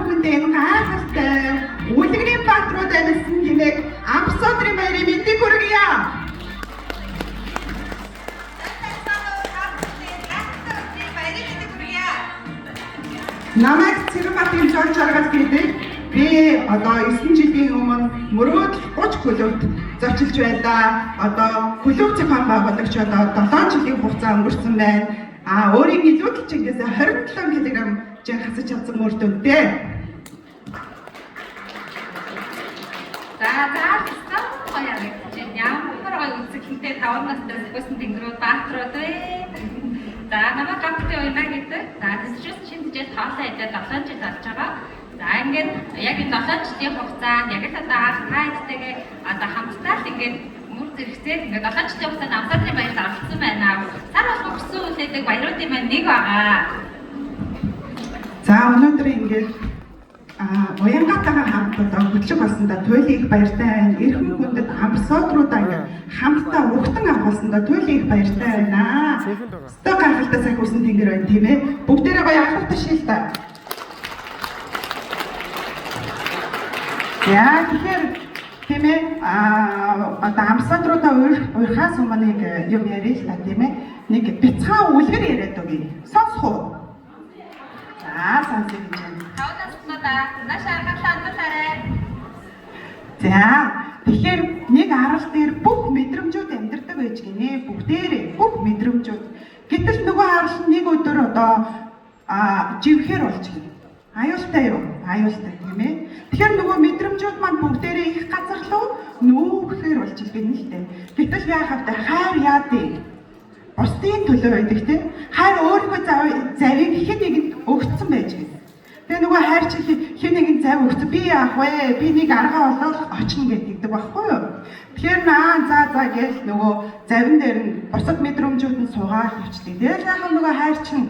бүхэнд энэ гайхалтай үлгэрийн баатрууд амьдсан хэмээх амсодрын баярын мэндийг хүргье. Намайг Цэрбатын Жон Жаргал гэдэг. Би одоо 9 жилийн өмнө мөрөөд 30 клубт зочилж байлаа. Одоо клуб зохион байгуулагч одоо 7 жилийн хугацаа өнгөрсөн байна. Өөрийн илүүдэлч ингээс 27 кг жин хасаж чадсан мөр дүнтэй. За баяр гэж ямар гоё үзэг хинтээ 5 настай бүсэн тэнгэрүүд баатрууд вэ. За намайг гамттай уйна гэдэг. За тэсчээс шинжлэж тоолоо идээд 7 жил болж байгаа. За ингээд яг энэ 7 жилийн хугацаанд яг л одоо хайцтэйгээ одоо хамтдаа л ингээд мөр зэрэгцээд ингээд 7 жилийн хугацаанд амсадрын баярт оролцсон байна. Сар болгон өссөн үлээдэг баяруудын маань нэг байгаа. За өнөөдөр ингээд Уянгатайгаа хамт одоо хөтлөг болсондоо туйлын их баяртай байна. Эрхэм хүндэт амбассадруудаа ингээд хамтдаа угтан авахсандаа туйлын их баяртай байна. Сток гайхалтай цаг үсэн тэнгэр байна тийм ээ. Бүгдээрээ гоё ахалтай шилдэ. Яа тэгэхээр тийм ээ одоо амбассадруудаа уйхаас өмнө нэг юм ярил л та тийм ээ. Нэг бяцхан үлгэр яриад өгье. Сонсох уу? За сонсох гэж байна. За тэгэхээр нэг арал дээр бүх мэдрэмжүүд амьдардаг байж гинэ. Бүгдээрээ бүх мэдрэмжүүд. Гэтэл нөгөө арал нэг өдөр одоо живхээр болж гинэ. Аюултай юу? Аюултай тийм ээ. Тэгэхээр нөгөө мэдрэмжүүд маань бүгдээрээ их газар руу нүүхээр болж гинэ л дээ. Гэтэл яахав та хайр яадыг бусдын төлөө байдаг тийм. Хайр өөрийнхөө завийг хэд нэгэнд өгсөн байж гинэ. Тэгээ нөгөө хайр чи хэн нэгэн зав өгсөн би яах вэ? Би нэг аргаа олоод очно гэдэг байхгүй юу? Тэгэхээр за гэж нөгөө завин дээр нь бусад мэдрэмжүүд нь суугаад явчихлаа. Тэгээ яхаа нөгөө хайр чин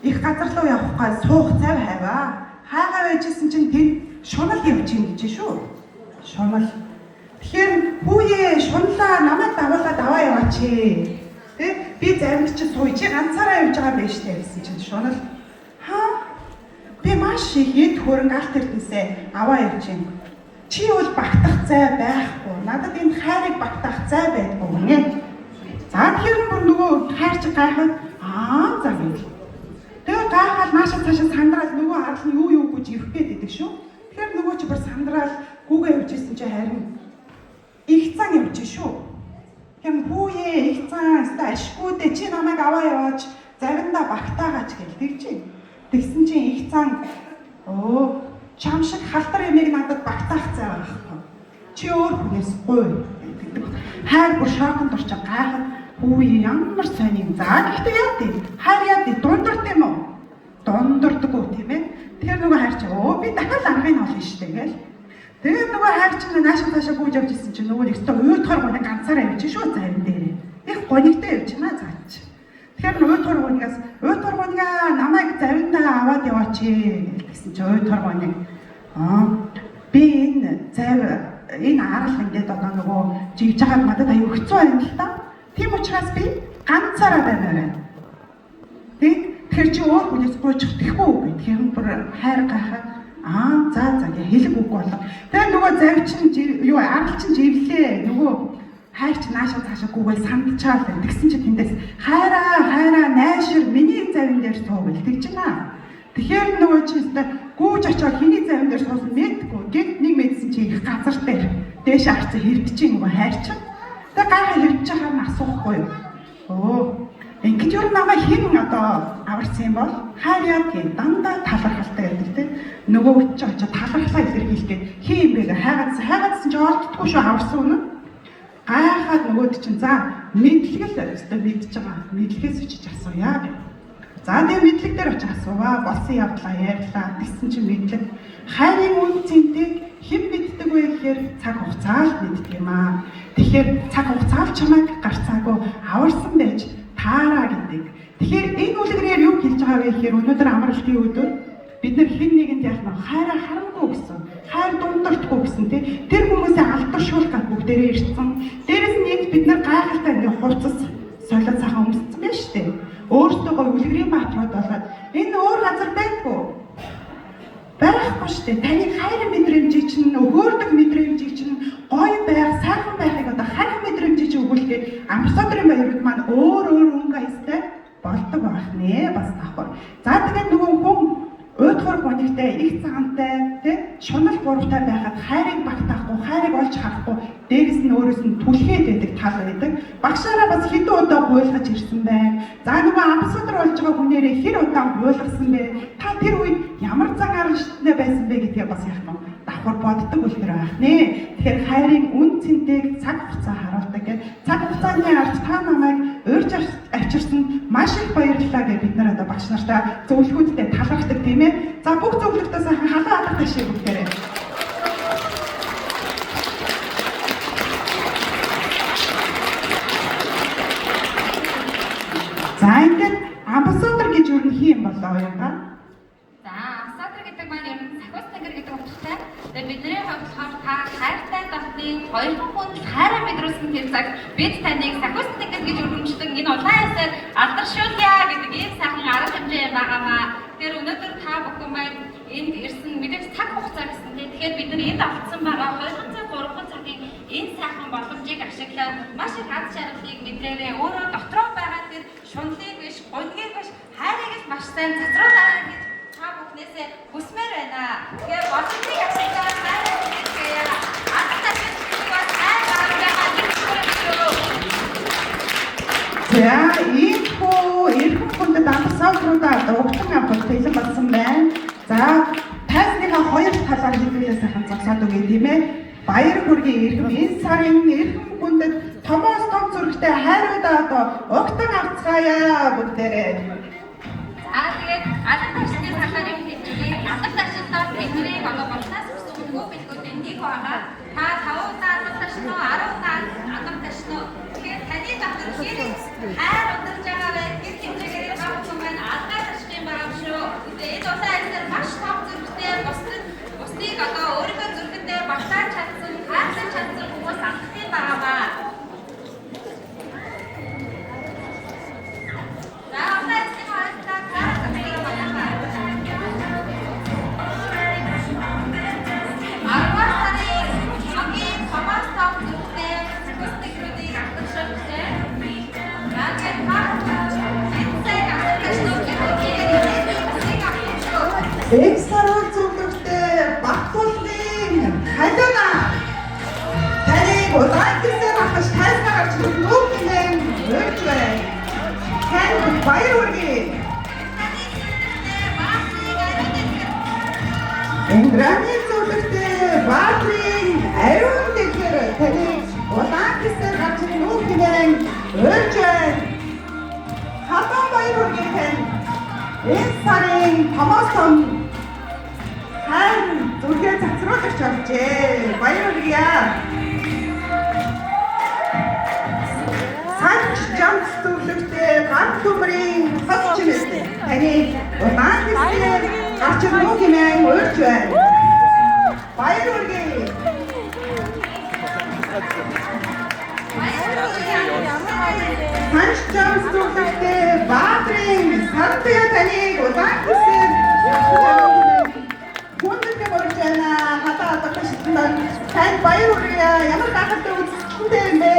их газар руу явахгүй суух зав хайваа. Хайгаа байжсэн чинь тэр шунал явж ийн гэж шүү. Шунал. Тэгэхээр хүүе шунлаа намайг даваа яваач. Тэ би завинд чи сууя чи ганцаараа явж байгаа байж таа гэсэн чинь шунал. Би маш их эд хөрөнгө алт эрдэнэсээ аваа явж байна. Чи бол багтах зай байхгүй. Надад энэ хайрыг багтаах зай байдгүй гинэ. За тэгэхээр бүр нөгөө хайр чи гайхаад за гэж. Тэгээ гайхаад наашаа цаашаа сандраад нөгөө арал нь юу гэж ирэх гээд шүү. Тэгэхээр нөгөө чи бүр сандраад гүүгээ явж исэн чи харин их цан явж шүү. Хэм хүүе их цан ста ашгүйдээ чи намайг аваа яваач завинда багтаагач гэлдэг чи. Тэгсэн чинь их цан чам шиг халтар ямиг надад багтаах цай байхгүй. Чи өөр хүнээс гуй гэдэг. Хайр бүр шоконд орчих гайхаад үгүй ямар сонин заа гэхдээ яа тийм хайр яа тийм дундурт юм уу? Дундурдаггүй тийм ээ. Тэгэхээр нөгөө хайр чи би дахиад аргыг олно штэ гэл. Тэгээд нөгөө хайр чи наашаа цаашаа гүйж явж исэн чинь нөгөө нэг өстө уйтхор гоног ганцаараа явж шүү зарим дээр. Их гонигтай явж байна заач. Тэгэхээр уйтхор гонгаа намайг завиндаа аваад яваач гэсэн чи уйтхор гоног би энэ арал ингээд одоо нөгөө живж байгааг надад аюу хэцүү байна л та. Тийм учраас би ганцаараа байна. Тэгэхээр чи өөр хүнээс гойчих тэхгүй үү гэх юм бүр хайр гахаад за гэж хэлэг үгүй болоо. Тэгээ нөгөө завчин арал чин живлээ нөгөө хайр чи наашаа цаашаа гүгээл сандчаал байна. Тэгсэн чи тэндээс хайраа найшир миний завин дээр суу гэлдэг чинь тэгэхээр нөгөө чи гүүж очоод хиний завин дээр суусан мэдгүй. Гэт нэг мэдсэн чи их газар дээр дээш харцаа хэрдэж нөгөө хайр чинь. Тэгээ гайхаа хэрдэж байгаа нь асуухгүй юу? Ингэж юу намайг хэн одоо аварсан юм бол хайр яа гэх дандаа талархалтай байдаг тийм. Нөгөө үуч очоод талархлаа илэрхийлдэг. Хин юм бэ? Хайгаадсан чи олддоггүй шүү аварсан үнэ. Гайхаад нөгөөд чинь за мэдлэг л өстой мэдж байгаа. Мэдлэгээс очиж асууя гэх. За тэгээ мэдлэг дээр очиж асуугаа. Болсон явдлаа ярьлаа. Тэгсэн чинь мэдлэг хайрын үн цэнтэй хэн мэддэг вэ гэхээр цаг хугацаа л мэддэг юм аа. Тэгэхээр цаг хугацаа л чамайг гарцаагүй аварсан байж таараа гэдэг. Тэгэхээр энэ үлгэрээр юу хэлж байгаа вэ гэхээр өнөөдөр амралтын өдөр бид нар хэн нэгэнд яах нь хайраа харангүй гэсэн. Хайр дундартгүй гэсэн тий. Тэр хүмүүсээ алдаршуулах бүгдээрээ ирсэн. Дээрээс нь энд бид нар гайхалтай ингээ хувцас солиод цаахан өмссөн байна шүү дээ. Өөртөө гой үлгэрийн баатрууд болоод энэ өөр газар байхгүй. байхгүй шүү дээ. Таны хайр мэдрэмжийг чинь өгөөрдөг мэдрэмжийг чинь гоё байх, сайхан байхыг одоо хайр мэдрэмжийг чинь өгүүлэхэд амбассадорын баярууд маань өөр өнгө аястай болдог байх нэ бас давхар. За тэгээд нөгөө хүн уйдхар хүнийхтэй их цагаантай тий шунал гуравтай байхад хайрыг багтаахгүй, хайрыг олж харахгүй дээрээс нь өөрөөс нь түлхээд байдаг тал байдаг. Багшаараа бас хэдэн удаа гуйлгаж ирсэн байна. За нөгөө амбассадор болж байгаа хүнээрээ хэр удаа гуйлгасан бэ? Та тэр үед ямар зан аргалштай байсан бэ гэдгээ бас яг нь давхар боддог үлдэр байх нэ. Тэгэхээр хайрын үн цэнтэйг цаг хугацаа харуулдаг гэх. Цаг хугацааны ард та намайг урьж авчирсан маш их баярлалаа гэж бид нар одоо багш нартай зөвлөгөөдтэй талархдаг тийм ээ. За бүх зөвлөгөөдөө сайхан халаа хадах ташиг бүгдээрээ. За ингээд амбассадор гэж юу юм болоо юм ба? За амбассадор гэдэг маань ер нь сахиус тэнгэр гэдэг утгатай. Тэгээд бидний хувьд болохоор та хайртай дотны хоёрхан хүн хайраа мэдрүүлсэн тэр цаг бид таныг сахиус тэнгэр гэж өргөмжлөн энэ улаан ясаар алдаршуулъя гэдэг ийм сайхан арга хэмжээ байгаамаа. Тэр өнөөдөр та бүхэн маань энд ирсэн мэдээж цаг хугацаа гэсэн. Тэгэхээр бид нар энд автсан байгаа 2 цаг 3 цагийн энэ сайхан боломжийг ашиглаад маш их аз жаргалыг мэдрээрээ өөрөө дотроо байгаа тэр шунлыг биш, гунгийг биш, хайрыг л маш сайн цацруулаарай гэж та бүхнээсээ хүсмээр байна. Тэгэхээр боломжийг ашиглаад хайраа мэдээе. Аттай бас хайраа байгаа гэж. За эрхэм хүндэд амбассадоруудаа угтан авах бэлэн болсон байна. За тайзныхаа хоёр талаар хэлбэлээ сайхан зогсоод өгье тийм ээ. Баяр хүргэе эрхэм энэ сарын эрхэм хүндэд томоос том зүрхтэй хайруудаа одоо угтан авцгаая бүгдээрээ. За тэгээд алдар ташны талаар юм хэлчихье. Алдар ташнаа бидний одоо болтаас өгсөн хөө бэлгүүдийн нэг байгаа. Та 5 удаа алдар ташнаа 10 удаа алдар ташнаа. Тэгэхээр таны дотор хэрэг хайр удирж байгаа байх гэх хэмжээгээр та бүхэн маань алдар ташж юм байгаа шүү. Тэгээд энэ улаан айлсаар маш том зүрхтэй бусдыг одоо өөрийнхөө зүрхэндээ багтааж чадсан, хайрлаж чадсан хүмүүс алдах юм байгаамаа. За улаан айлсны хойдоо каракамыг байна. Арвасарын хамгийн томоос том зүрхтэй бүсдэгрүүдийг алдагшуулжээ. Яагаад Эксарол зүгтээ багтуулгын хайдана. Таныг удаан гэсээр ахаш тайзнаар ч нүгнэн өрж байна. Тань баяр хүргэе. Энграны зүгтээ баатрын ариун дэхэр таныг удаан гэсээр ахаш нүгнэн өрж байна. Хатан баяр хүргэе тань. Энэ сарын томоос том хайр зүрхээ цацруулагч болжээ. Баяр хүргэе. Санч жамс зүрхтэй ган төмрийн хот чимээс таны удаан гэсээр гарч ирнүү хэмээн урьж байна. Баяр хүргэе. Санч жамс зүрхтэй баатрын сантай таныг удаан гэсээр хүндэтгэн урьж байна. Хатаа атгахтан тань баяр хүргэе. Ямар гахалтай үзэсгэлэнтэй юм бэ?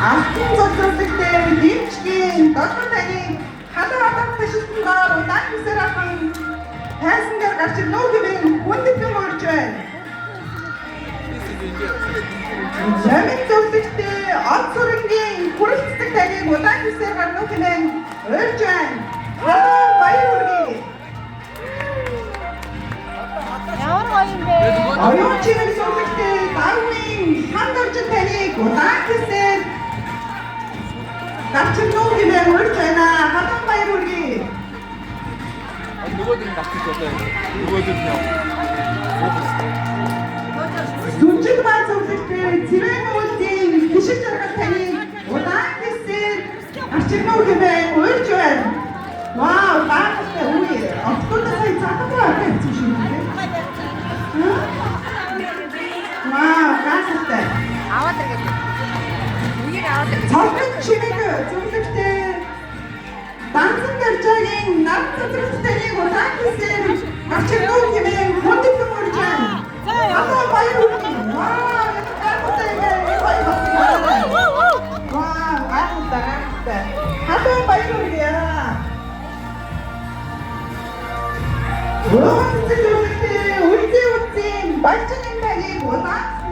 Алтан зөвлөлттэй дэмжгийн дотор таныг халаа ташилтнаар удаан гэсээр ахын тайсангаар гарч ирнүү гэмээр хүндэтгэн урьж байна. Замын зөвлөлттэй од сүрэнгийн хүрэлцдэг таныг удаан гэсээр гарнуу гэмээр урьж байна. Баяр хүргэе. Ямар гоё юм бэ? Оюун чимэг зөвлөлттэй дарвын санд оржин таныг удаан гэсээр гарч ирнүү гэмээр урьж байна. Хатан баяр хүргэе. Нөгөөдөр нь авчих болоо. Нөгөөдөр нь яв. Дүнжиг баа зөвлөлттэй цэвэн уулын бишиг жаргал таныг удаан гэсээр гарч ирнүү гэмээр урьж байна. Вау, баатай үе. Октодоо сая цаатаа авчих юм шиг үү? Вау, гастай. Аваад ирэх. Үнийг аваад ирэх. Цолгон Чимэг зөвлөгтэй дансан гарчаагийн над тодорхойлтыг удаан хийсээр гарчигнуу хэмээн хүндэт мөрж байна. Ахаа баяр хүргэе. Ваа, гайхалтай юм. Ваа, гайхалтай. Ахаа баяр хүргэе. Ваа, зөвлөгтэй үлдээ үлдээ бачгийн багийг удаан